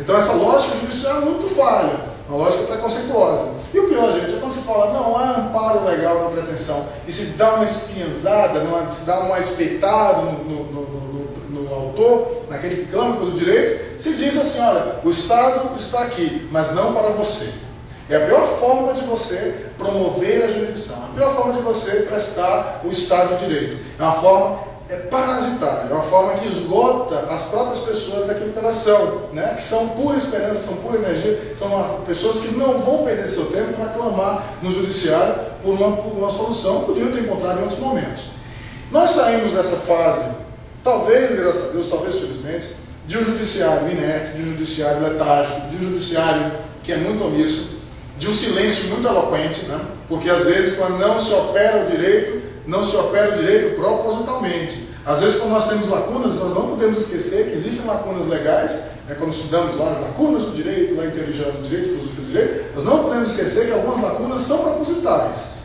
Então essa lógica judicial é muito falha, uma lógica preconceituosa. E o pior, gente, é quando se fala, não há amparo legal na pretensão, e se dá uma espinhezada, se dá uma espetado no autor, naquele que clama pelo direito, se diz assim, olha, o Estado está aqui, mas não para você. É a pior forma de você promover a jurisdição, a pior forma de você prestar o Estado de Direito. É uma forma parasitária, é uma forma que esgota as próprias pessoas daquilo que elas são, né? Que são pura esperança, são pura energia, são pessoas que não vão perder seu tempo para clamar no judiciário por uma solução que podiam ter encontrado em outros momentos. Nós saímos dessa fase, talvez, graças a Deus, talvez felizmente, de um judiciário inerte, de um judiciário letágico, de um judiciário que é muito omisso, de um silêncio muito eloquente, né? Porque às vezes quando não se opera o direito, não se opera o direito propositalmente. Às vezes, quando nós temos lacunas, nós não podemos esquecer que existem lacunas legais, né, quando estudamos lá as lacunas do direito, lá em teoria geral do direito, filosofia do direito, nós não podemos esquecer que algumas lacunas são propositais.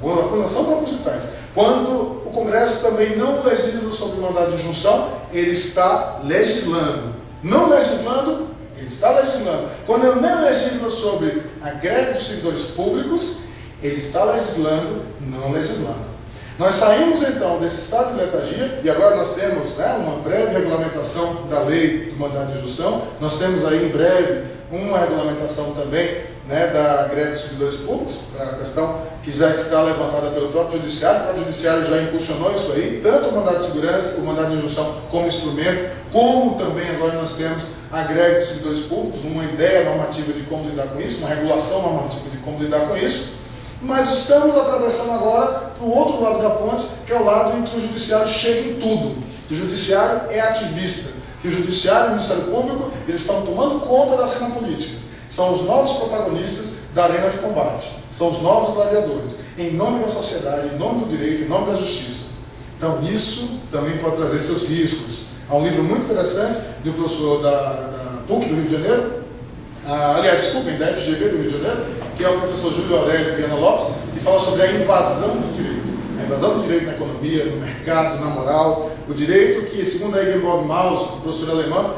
Algumas lacunas são propositais. Quando o Congresso também não legisla sobre mandado de injunção, ele está legislando. Não legislando, ele está legislando. Quando ele não legisla sobre a greve dos servidores públicos, ele está legislando, não legislando. Nós saímos então desse estado de letargia e agora nós temos, né, uma breve regulamentação da lei do mandado de injunção. Nós temos aí em breve uma regulamentação também, né, da greve dos servidores públicos, a questão que já está levantada pelo próprio Judiciário. O próprio Judiciário já impulsionou isso aí, tanto o mandado de segurança, o mandado de injunção como instrumento, como também agora nós temos a greve dos servidores públicos, uma ideia normativa de como lidar com isso, uma regulação normativa de como lidar com isso. Mas estamos atravessando agora para o outro lado da ponte, que é o lado em que o judiciário chega em tudo. Que o judiciário é ativista, que o judiciário e o Ministério Público eles estão tomando conta da cena política. São os novos protagonistas da arena de combate, são os novos gladiadores, em nome da sociedade, em nome do direito, em nome da justiça. Então isso também pode trazer seus riscos. Há um livro muito interessante do professor da PUC do Rio de Janeiro, aliás, desculpem, da FGV do Rio de Janeiro, que é o professor Júlio Aurélio Viana Lopes, que fala sobre a invasão do direito. A invasão do direito na economia, no mercado, na moral. O direito que, segundo a Ingeborg Maus, o professor alemão,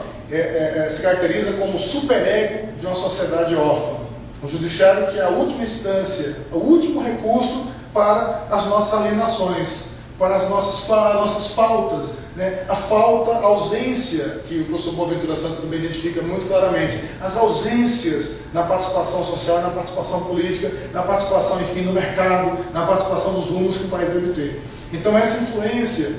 se caracteriza como o superego de uma sociedade órfã. Um judiciário que é a última instância, o último recurso para as nossas alienações, para as nossas faltas, né? A falta, a ausência, que o professor Boaventura Santos também identifica muito claramente, as ausências na participação social, na participação política, na participação, enfim, no mercado, na participação dos rumos que o país deve ter. Então essa influência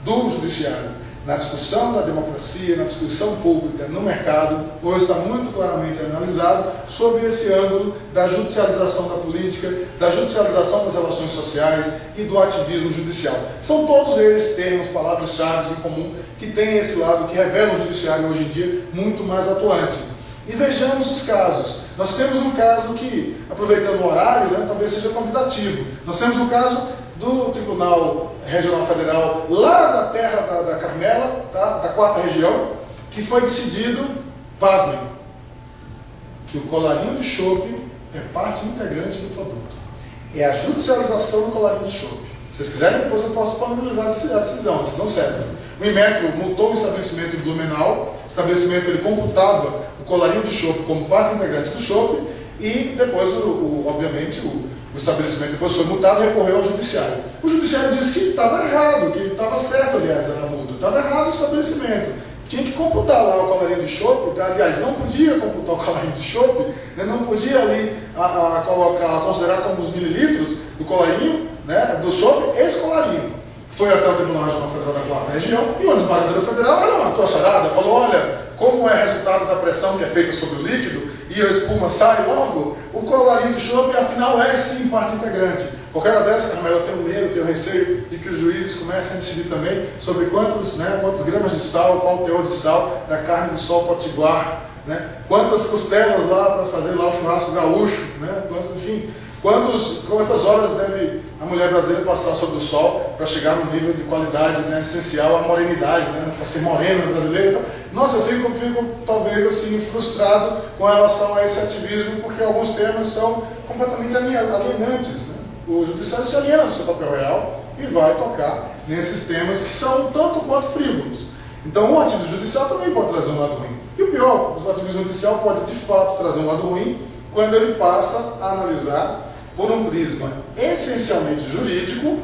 do judiciário na discussão da democracia, na discussão pública, no mercado, hoje está muito claramente analisado sobre esse ângulo da judicialização da política, da judicialização das relações sociais e do ativismo judicial. São todos eles termos, palavras-chave em comum, que têm esse lado, que revela o judiciário hoje em dia muito mais atuante. E vejamos os casos. Nós temos um caso que, aproveitando o horário, né, talvez seja convidativo. Nós temos um caso do Tribunal Regional Federal, lá da terra da Carmela, tá? Da 4ª região, que foi decidido, pasmem, que o colarinho de chope é parte integrante do produto. É a judicialização do colarinho de chope. Se vocês quiserem, depois eu posso disponibilizar a decisão certa. O Inmetro multou o estabelecimento em Blumenau, o estabelecimento ele computava o colarinho de chope como parte integrante do chope, e depois, obviamente, o estabelecimento depois foi multado e recorreu ao judiciário. O judiciário disse que estava errado, que estava certo, aliás, a multa. Estava errado o estabelecimento. Tinha que computar lá o colarinho de chope, aliás, não podia computar o colarinho de chope, né, não podia ali considerar como os mililitros do colarinho, né, do chope, esse colarinho. Foi até o Tribunal Regional Federal da 4ª região, e uma desembargadora federal, ela matou a charada, falou, olha, como é resultado da pressão que é feita sobre o líquido, e a espuma sai logo, o colarinho de chope, afinal, é sim parte integrante. Qualquer uma dessas, Carmela, eu tenho medo, tenho receio de que os juízes comecem a decidir também sobre quantos gramas de sal, qual o teor de sal da carne de sol potiguar, né? Quantas costelas lá para fazer lá o churrasco gaúcho, né? Enfim, quantas horas deve a mulher brasileira passar sob o sol para chegar no nível de qualidade, né, essencial à morenidade, né, para ser morena brasileira. Então, nossa, eu fico talvez assim frustrado com relação a esse ativismo, porque alguns temas são completamente alienantes, né? O judiciário se aliena do seu papel real e vai tocar nesses temas que são tanto quanto frívolos. Então, o ativismo judicial também pode trazer um lado ruim. E o pior, o ativismo judicial pode de fato trazer um lado ruim quando ele passa a analisar por um prisma essencialmente jurídico,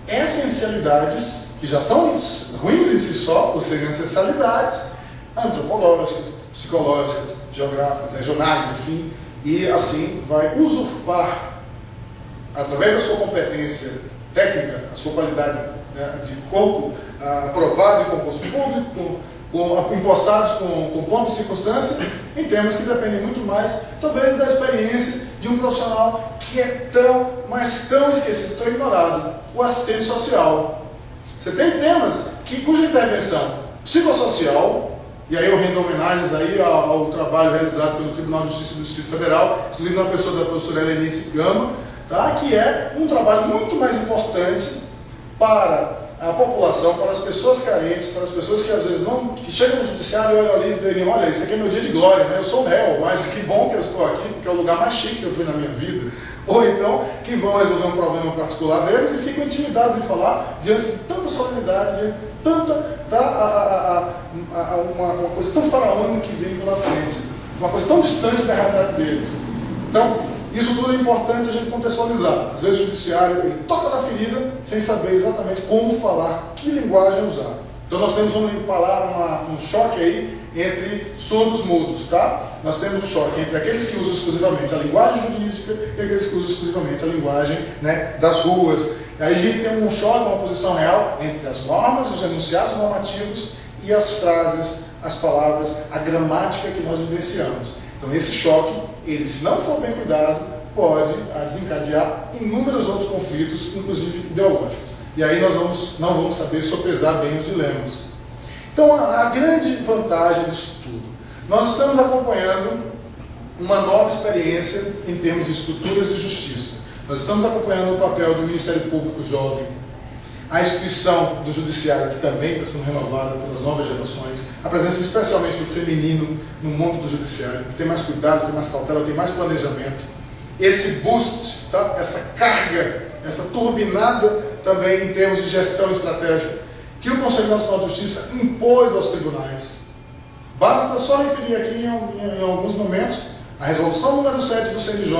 essencialidades que já são ruins em si só, por serem essencialidades antropológicas, psicológicas, geográficas, regionais, enfim, e assim vai usurpar, através da sua competência técnica, a sua qualidade, né, de corpo aprovado em concurso público, empossados com pompa e circunstância, em termos que dependem muito mais, talvez, da experiência de um profissional que é mas tão esquecido, tão ignorado, o assistente social. Você tem temas cuja intervenção psicossocial, e aí eu rendo homenagens aí ao trabalho realizado pelo Tribunal de Justiça do Distrito Federal, inclusive na pessoa da professora Helenice Gama, tá? Que é um trabalho muito mais importante para a população, para as pessoas carentes, para as pessoas que às vezes que chegam no judiciário e olham ali e verem, olha, isso aqui é meu dia de glória, né? Eu sou réu, mas que bom que eu estou aqui, porque é o lugar mais chique que eu fui na minha vida. Ou então, que vão resolver um problema particular deles e ficam intimidados em falar diante de tanta solenidade, diante de tanta, uma coisa tão faraônica que vem pela frente, uma coisa tão distante da realidade deles. Então, isso tudo é importante a gente contextualizar. Às vezes o judiciário ele toca na ferida sem saber exatamente como falar, que linguagem usar. Então nós temos um choque aí entre surdos mudos, tá? Nós temos um choque entre aqueles que usam exclusivamente a linguagem jurídica e aqueles que usam exclusivamente a linguagem, né, das ruas. E aí a gente tem um choque, uma posição real entre as normas, os enunciados normativos e as frases, as palavras, a gramática que nós vivenciamos. Então esse choque, ele, se não for bem cuidado, pode desencadear inúmeros outros conflitos, inclusive ideológicos. E aí nós não vamos saber sopesar bem os dilemas. Então a grande vantagem disso tudo, nós estamos acompanhando uma nova experiência em termos de estruturas de justiça. Nós estamos acompanhando o papel do Ministério Público Jovem, a instituição do Judiciário, que também está sendo renovada pelas novas gerações, a presença especialmente do feminino no mundo do Judiciário, que tem mais cuidado, tem mais cautela, tem mais planejamento. Esse boost, tá? Essa carga, essa turbinada também em termos de gestão estratégica, que o Conselho Nacional de Justiça impôs aos tribunais. Basta só referir aqui em alguns momentos a resolução número 7 do CNJ,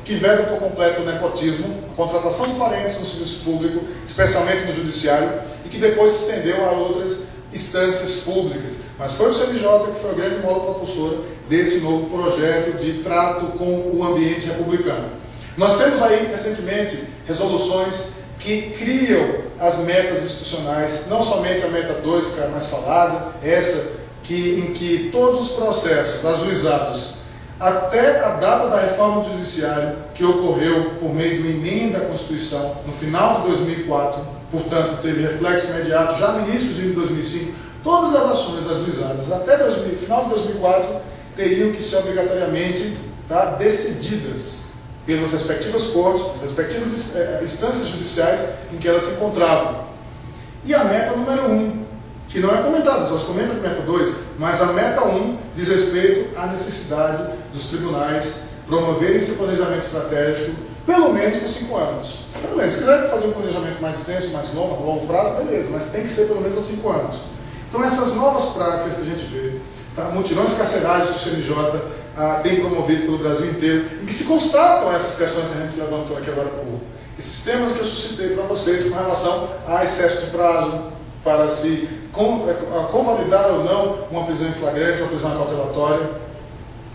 que veda por completo o nepotismo, a contratação de parentes no serviço público, especialmente no judiciário, e que depois se estendeu a outras instâncias públicas. Mas foi o CNJ que foi a grande mola propulsora desse novo projeto de trato com o ambiente republicano. Nós temos aí, recentemente, resoluções que criam as metas institucionais, não somente a meta 2, que é a mais falada, em que todos os processos ajuizados até a data da reforma do Judiciário, que ocorreu por meio de uma emenda à Constituição no final de 2004, portanto teve reflexo imediato já no início de 2005, todas as ações ajuizadas até final de 2004 teriam que ser obrigatoriamente decididas pelas respectivas cortes, pelas respectivas instâncias judiciais em que elas se encontravam. E a meta número 1, que não é comentada, só se comenta de meta 2, mas a meta 1 diz respeito à necessidade dos tribunais promoverem esse planejamento estratégico pelo menos por 5 anos. Pelo menos, se quiser fazer um planejamento mais extenso, mais longo, a longo prazo, beleza, mas tem que ser pelo menos a 5 anos. Então essas novas práticas que a gente vê, mutirões carcerários que o CNJ tem promovido pelo Brasil inteiro, em que se constatam essas questões que a gente levantou aqui agora há pouco. Esses temas que eu suscitei para vocês com relação a excesso de prazo, para se convalidar ou não uma prisão em flagrante, uma prisão cautelatória.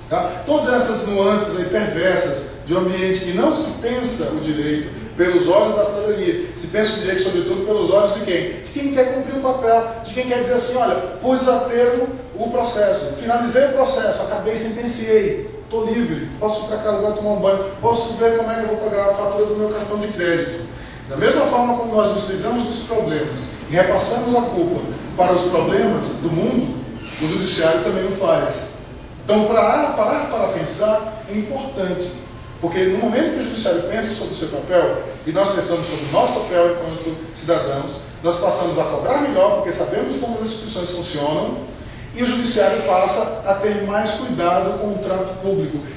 Tá? Todas essas nuances aí perversas de um ambiente que não se pensa o direito pelos olhos da cidadania, se pensa o direito sobretudo pelos olhos de quem? De quem quer cumprir o papel, de quem quer dizer assim, olha, pus a termo o processo, finalizei o processo, acabei, sentenciei, estou livre, posso ir para casa agora tomar um banho, posso ver como é que eu vou pagar a fatura do meu cartão de crédito. Da mesma forma como nós nos livramos dos problemas e repassamos a culpa para os problemas do mundo, o judiciário também o faz. Então, parar para pensar é importante, porque no momento que o judiciário pensa sobre o seu papel, e nós pensamos sobre o nosso papel enquanto cidadãos, nós passamos a cobrar melhor, porque sabemos como as instituições funcionam, e o judiciário passa a ter mais cuidado com o trato público.